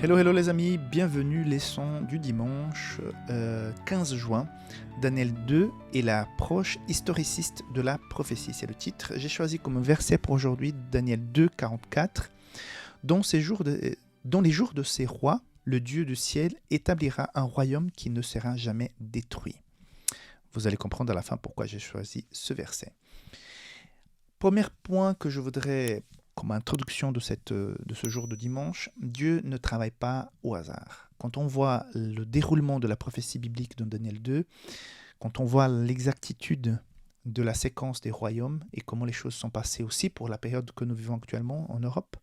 Hello, hello les amis, bienvenue leçon du dimanche 15 juin, Daniel 2 et l'approche historiciste de la prophétie, c'est le titre. J'ai choisi comme verset pour aujourd'hui Daniel 2, 44. Dans les jours de ces rois, le Dieu du ciel établira un royaume qui ne sera jamais détruit. Vous allez comprendre à la fin pourquoi j'ai choisi ce verset. Premier point que je voudrais comme introduction de ce jour de dimanche, Dieu ne travaille pas au hasard. Quand on voit le déroulement de la prophétie biblique de Daniel 2, quand on voit l'exactitude de la séquence des royaumes et comment les choses sont passées aussi pour la période que nous vivons actuellement en Europe,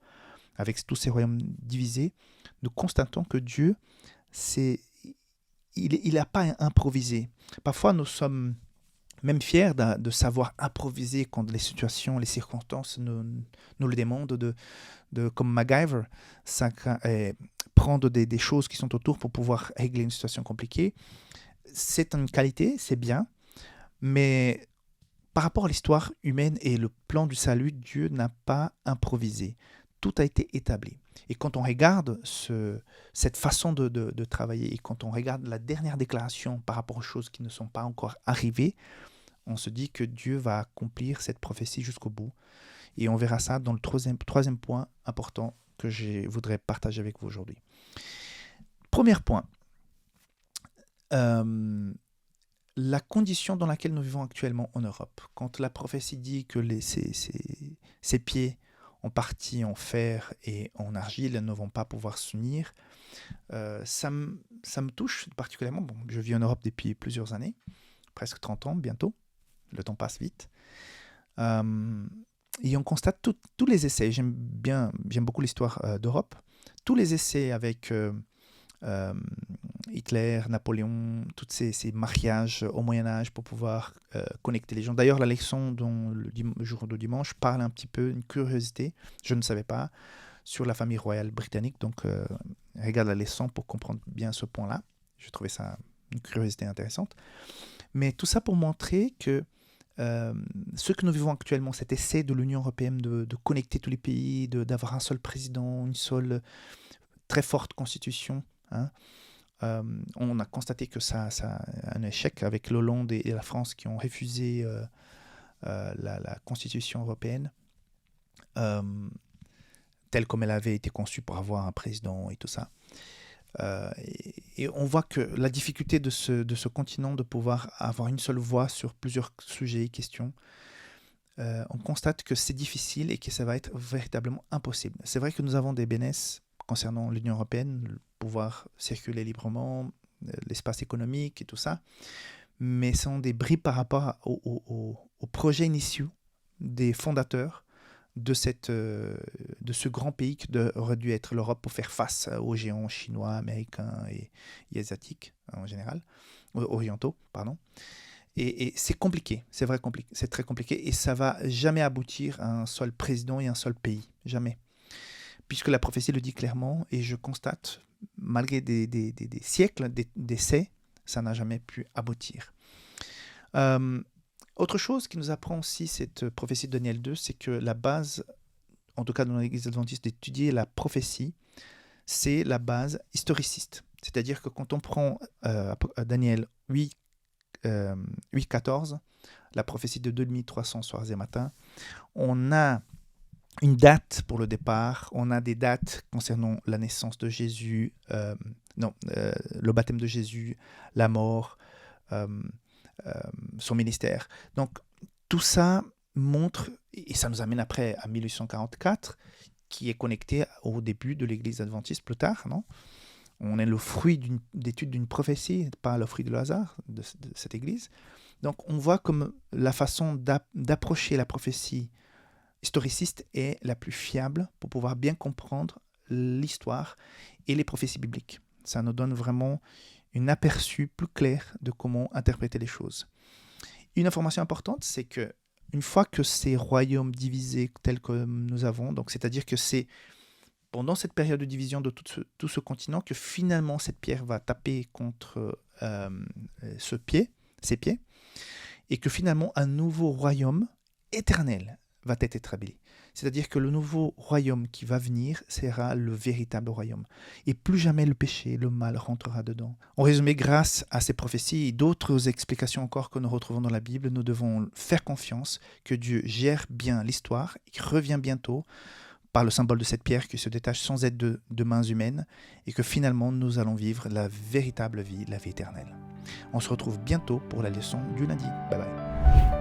avec tous ces royaumes divisés, nous constatons que Dieu, il n'a pas improvisé. Parfois, nous sommes même fiers de savoir improviser quand les situations, les circonstances nous le demandent, comme MacGyver, prendre des choses qui sont autour pour pouvoir régler une situation compliquée. C'est une qualité, c'est bien, mais par rapport à l'histoire humaine et le plan du salut, Dieu n'a pas improvisé. Tout a été établi. Et quand on regarde cette façon de travailler, et quand on regarde la dernière déclaration par rapport aux choses qui ne sont pas encore arrivées, on se dit que Dieu va accomplir cette prophétie jusqu'au bout. Et on verra ça dans le troisième point important que je voudrais partager avec vous aujourd'hui. Premier point, la condition dans laquelle nous vivons actuellement en Europe. Quand la prophétie dit que ces pieds en partie en fer et en argile ne vont pas pouvoir s'unir, ça me touche particulièrement. Bon, je vis en Europe depuis plusieurs années, presque 30 ans bientôt. Le temps passe vite. Et on constate tous les essais. J'aime beaucoup l'histoire d'Europe. Tous les essais avec Hitler, Napoléon, tous ces mariages au Moyen-Âge pour pouvoir connecter les gens. D'ailleurs, la leçon dont le jour de dimanche parle un petit peu, une curiosité, je ne savais pas, sur la famille royale britannique. Donc, regarde la leçon pour comprendre bien ce point-là. Je trouvais ça une curiosité intéressante. Mais tout ça pour montrer que ce que nous vivons actuellement, cet essai de l'Union européenne de connecter tous les pays, d'avoir un seul président, une seule très forte constitution, hein, on a constaté que ça a un échec avec l'Hollande et la France qui ont refusé la constitution européenne telle comme elle avait été conçue pour avoir un président et tout ça. Et on voit que la difficulté de ce continent de pouvoir avoir une seule voix sur plusieurs sujets et questions, on constate que c'est difficile et que ça va être véritablement impossible. C'est vrai que nous avons des bénesses concernant l'Union européenne, le pouvoir circuler librement, l'espace économique et tout ça, mais ce sont des bribes par rapport aux projets initiaux des fondateurs de ce grand pays qui aurait dû être l'Europe pour faire face aux géants chinois, américains et asiatiques en général, orientaux, pardon. Et c'est compliqué, c'est vrai compliqué, c'est très compliqué et ça va jamais aboutir à un seul président et un seul pays, jamais. Puisque la prophétie le dit clairement et je constate, malgré des siècles d'essais, ça n'a jamais pu aboutir. Autre chose qui nous apprend aussi cette prophétie de Daniel 2, c'est que la base, en tout cas dans l'Église adventiste, d'étudier la prophétie, c'est la base historiciste. C'est-à-dire que quand on prend Daniel 8, 14, la prophétie de 2300 soirs et matins, on a une date pour le départ, on a des dates concernant la naissance de Jésus, le baptême de Jésus, la mort, son ministère. Donc, tout ça montre, et ça nous amène après à 1844, qui est connecté au début de l'Église adventiste plus tard, non ? On est le fruit d'étude d'une prophétie, pas le fruit de hasard de cette Église. Donc, on voit comme la façon d'approcher la prophétie historiciste est la plus fiable pour pouvoir bien comprendre l'histoire et les prophéties bibliques. Ça nous donne vraiment un aperçu plus clair de comment interpréter les choses. Une information importante, c'est que une fois que ces royaumes divisés tels que nous avons, donc c'est-à-dire que c'est pendant cette période de division de tout ce continent que finalement cette pierre va taper contre ses pieds, et que finalement un nouveau royaume éternel va être établi. C'est-à-dire que le nouveau royaume qui va venir sera le véritable royaume. Et plus jamais le péché, le mal rentrera dedans. En résumé, grâce à ces prophéties et d'autres explications encore que nous retrouvons dans la Bible, nous devons faire confiance que Dieu gère bien l'histoire, il revient bientôt par le symbole de cette pierre qui se détache sans aide de mains humaines et que finalement nous allons vivre la véritable vie, la vie éternelle. On se retrouve bientôt pour la leçon du lundi. Bye bye.